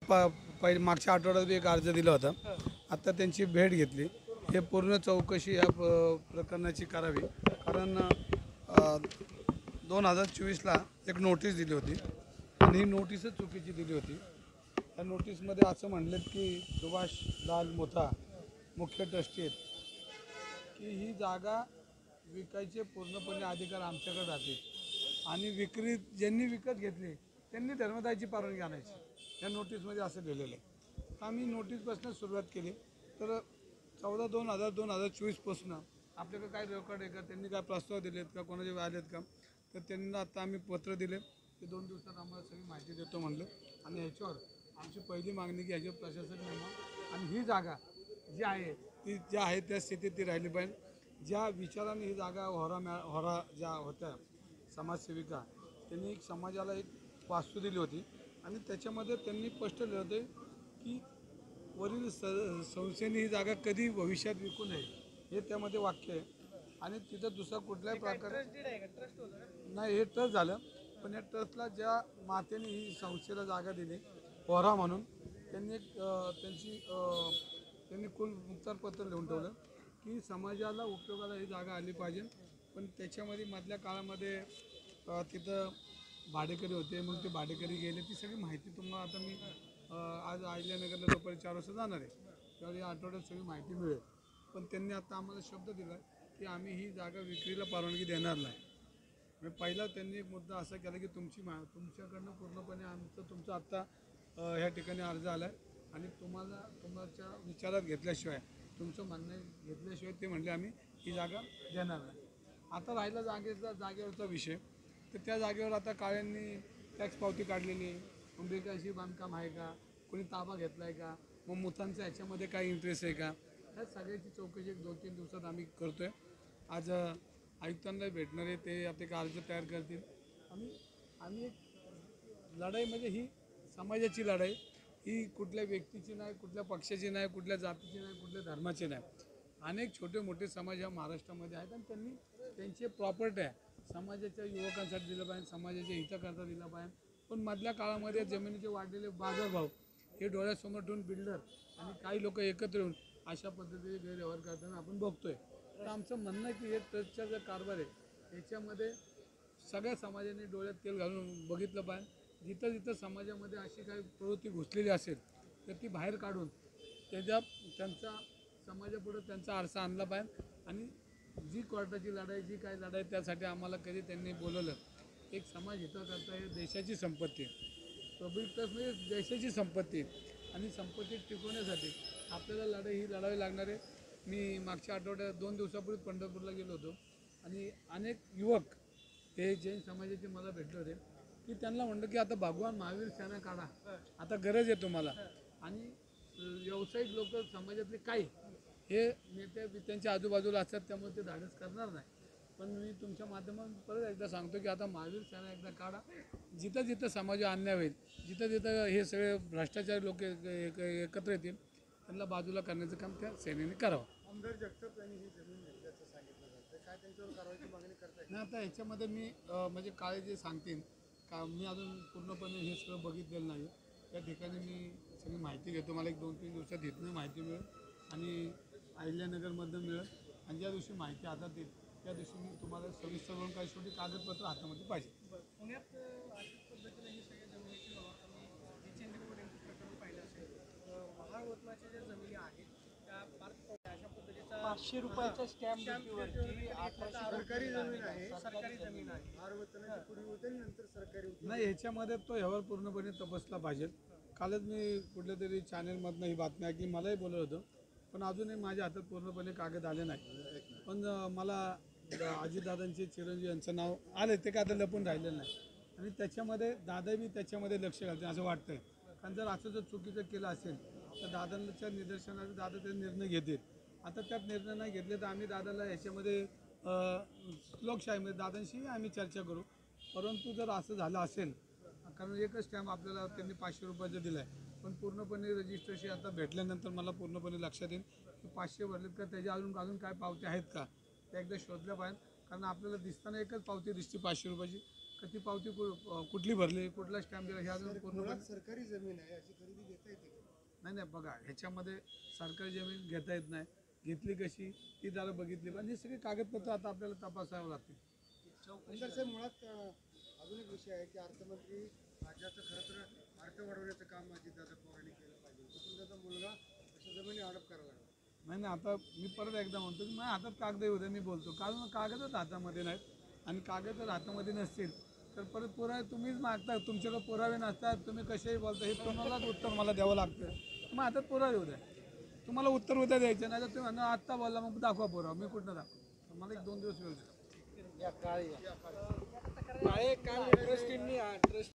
पहिले मागच्या आठवड्यात एक अर्ज दिला होता. आता त्यांची भेट घेतली. हे पूर्ण चौकशी या प्रकरणाची करावी. कारण 2024ला एक नोटीस दिली होती आणि ही नोटीसच चुकीची दिली होती. त्या नोटीसमध्ये असं म्हणलं की सुभाष लाल मोथा मुख्य ट्रस्टी आहेत की ही जागा विकायचे पूर्णपणे अधिकार आमच्याकडे राहते आणि ज्यांनी विकत घेतली त्यांनी धर्मदायची परवानगी आणायची. या नोटीसमध्ये असं लिहिलेलं आहे. तर आम्ही नोटीसपासून सुरुवात केली. तर 14/2/2024पासून आपल्याकडे काय रेकॉर्ड आहे का, त्यांनी काय प्रस्ताव दिलेत का, कोणाचे आलेत का, तर त्यांना आता आम्ही पत्र दिले की 2 दिवसात आम्हाला सगळी माहिती देतो म्हणलं. आणि ह्याच्यावर आमची पहिली मागणी की ह्याच्यावर प्रशासन नेमावं आणि ही जागा जी आहे ती ज्या आहे त्या स्थितीत ती राहिली पाहिजे. ज्या विचाराने ही जागा होरा ज्या होत्या समाजसेविका, त्यांनी एक समाजाला एक वास्तू दिली होती आणि त्याच्यामध्ये त्यांनी स्पष्ट लिहिलं होते की वरील संस्थेने ही जागा कधी भविष्यात विकू नये, हे त्यामध्ये वाक्य आहे. आणि तिथं दुसरा कुठल्याही प्रकारे नाही, हे ट्रस्ट झालं. पण या ट्रस्टला ज्या मातेने ही संस्थेला जागा दिली पोहरा म्हणून, त्यांनी एक त्यांनी मुक्तारपत्र लिहून ठेवलं की समाजाला उपयोगाला ही जागा आली पाहिजे. पण त्याच्यामध्ये मधल्या काळामध्ये तिथं भाडेकरी होते, मग ते भाडेकरी गेले. ती सगळी माहिती तुम्हाला आता मी आज अहिल्यानगरला दुपारी 4 वाजता जाणार आहे, त्यावेळी या आठवड्यात सगळी माहिती मिळेल. पण त्यांनी आता आम्हाला शब्द दिला की आम्ही ही जागा विक्रीला परवानगी देणार नाही. म्हणजे पहिला त्यांनी एक मुद्दा असा केला की तुमच्याकडनं पूर्णपणे तुमचा आत्ता ह्या ठिकाणी अर्ज आला आहे आणि तुमच्या विचारात घेतल्याशिवाय, तुमचं म्हणणं घेतल्याशिवाय ते म्हणले आम्ही ही जागा देणार नाही. आता राहिला जागेवरचा विषय, तर त्या जागेवर आता काळ्यांनी टॅक्स पावती काढलेली आहे. मग बेकायदेशीर बांधकाम आहे का, कोणी ताबा घेतला आहे का, मग मुथांचा ह्याच्यामध्ये काय इंटरेस्ट आहे का, ह्या सगळ्याची चौकशी 2-3 दिवसात आम्ही करतो आहे. आज आयुक्तांना भेटणार आहे, ते आता एक अर्ज तयार करतील. आम्ही एक लढाई म्हणजे ही समाजाची लढाई, ही कुठल्या व्यक्तीची नाही, कुठल्या पक्षाची नाही, कुठल्या जातीची नाही, कुठल्या धर्माची नाही. अनेक छोटे मोठे समाज ह्या महाराष्ट्रामध्ये आहेत आणि त्यांनी त्यांची प्रॉपर्टी आहे समाजाच्या युवकांसाठी दिलं पाहिजे, समाजाच्या हिताकरता दिलं पाहिजे. पण मधल्या काळामध्ये जमिनीचे वाढलेले बाजारभाव हे डोळ्यासमोर ठेवून बिल्डर आणि काही लोक एकत्र येऊन अशा पद्धतीने गैरव्यवहार करताना आपण बघतोय. तर आमचं म्हणणं आहे की हे ट्रस्टचा जो कारभार आहे याच्यामध्ये सगळ्या समाजाने डोळ्यात तेल घालून बघितलं पाहिजे. जिथं जिथं समाजामध्ये अशी काही प्रवृत्ती घुसलेली असेल तर ती बाहेर काढून त्यांचा समाजापुढं त्यांचा आरसा आणला पाहिजे. आणि जी कोर्टाची लढाई, जी काही लढाई, त्यासाठी आम्हाला कधी त्यांनी बोलवलं. एक समाज हिताकरता हे देशाची संपत्ती आहे, पब्लिक ट्रस्ट म्हणजे देशाची संपत्ती आणि संपत्ती टिकवण्यासाठी आपल्याला ही लढावी लागणार आहे. मी मागच्या आठवड्यात 2 दिवसापूर्वी पंढरपूरला गेलो होतो आणि अनेक युवक हे जैन समाजाचे मला भेटले होते की त्यांना म्हणलं की आता भगवान महावीर सेना काढा, आता गरज आहे तुम्हाला. आणि व्यावसायिक लोक समाजातले काही हे नेते त्यांच्या आजूबाजूला असतात, त्यामुळे ते धाडस करणार नाही. पण मी तुमच्या माध्यमातून परत एकदा सांगतो की आता महावीर सेना एकदा काढा. जिथं जिथं समाजावर अन्याय होईल, जिथं जिथं हे सगळे भ्रष्टाचारी लोक एकत्र येतील, त्यांना बाजूला करण्याचं काम त्या सेनेने करावं. आमदार जगताप यांनी ही जमीन घेतल्याचं सांगितलं जातं, काय त्यांच्यावर कारवाईची मागणी करताय? नाही, आता ह्याच्यामध्ये मी म्हणजे काळे जे सांगतील का, मी अजून पूर्णपणे हे सगळं बघितलेलं नाही. त्या ठिकाणी मी सगळी माहिती घेतो. मला एक 2-3 दिवसात इथनं माहिती मिळेल आणि अहिल्यानगरमधून मिळेल. आणि ज्या दिवशी माहिती हातात येईल त्या दिवशी मी तुम्हाला सविस्तर करून काही शेवटी कागदपत्र हातामध्ये पाहिजे. पुण्यात अशाच पद्धतीने ही सगळ्या जमिनीची व्यवहार यांचं प्रकरण पाहिलं असेल. महावतनाच्या ज्या जमिनी आहेत त्या फार अशा पद्धतीचा 500 रुपयाच्या स्टॅम्प सरकारी जमीन आहे, सरकारी जमीन आहे. महावतनाची पूर्वी होते नंतर सरकारी होती. नाही, ह्याच्यामध्ये तो ह्यावर पूर्णपणे तपासला पाहिजे. कालच मी कुठल्या तरी चॅनलमधनं ही बातमी ऐकली, मलाही बोलत होतं, पण अजूनही माझ्या हातात पूर्णपणे कागद आले नाही. पण मला अजितदादांचे चिरंजीव यांचं नाव आलं, ते काय आता लपून राहिलेलं नाही. आणि त्याच्यामध्ये दादा बी त्याच्यामध्ये लक्ष घालते असं वाटतंय. कारण जर असं जर चुकीचं केलं असेल तर दादांच्या निदर्शनाने दादा ते निर्णय घेतील. आता त्यात निर्णय नाही घेतले तर आम्ही दादाला ह्याच्यामध्ये लोकशाहीमध्ये दादांशी आम्ही चर्चा करू. परंतु जर असं झालं असेल, कारण एकच स्टॅम्प आपल्याला त्यांनी 500 रुपयाचं दिलं आहे, पण पूर्णपणे रजिस्ट्रेशन आता भेटल्यानंतर मला पूर्णपणे लक्षात येईल की 500 भरलेत का, त्याच्या अजून काय पावत्या आहेत का, त्या एकदा शोधल्या पाहिजे. कारण आपल्याला दिसताना एकच पावती दिसते 500 रुपयाची, का ती पावती कुठली भरली, कुठला स्टॅम्प दिला हे अजून पूर्णपणे सरकारी जमीन आहे अशी खरेदी घेता येते का? नाही बघा ह्याच्यामध्ये सरकारी जमीन घेता येत नाही, घेतली कशी ती जरा बघितली पण हे सगळे कागदपत्र आता आपल्याला तपासावं लागतील. आमदार साहेब मुळात अजून एक विषय आहे की अर्थमंत्री राज्याचं खरं तर अर्थ वाढवण्याचं काम अजितदादा पवारांनी केलं पाहिजे, पण त्याचा मुलगा अशा जमिनी हडप करायला लागला. नाही आता मी परत एकदा म्हणतो की माझ्या हातात कागद येऊ दे, मी बोलतो कारण कागदच हातामध्ये नाहीत आणि कागद जर हातामध्ये नसतील तर परत पुरावे तुम्हीच मागता, तुमच्याकडे पुरावे नसतात, तुम्ही कसेही बोलता हे तुम्हालाच उत्तर मला द्यावं लागतं. मग हातात पुरावे येऊ द्या, तुम्हाला उत्तर उद्या द्यायचं नाही तर तुम्ही म्हणा आत्ता बोलला मग दाखवा पुरावा, मी कुठनं दाखवा, मला 1-2 दिवस वेळ द्या. काळे काल ट्रस्टींनी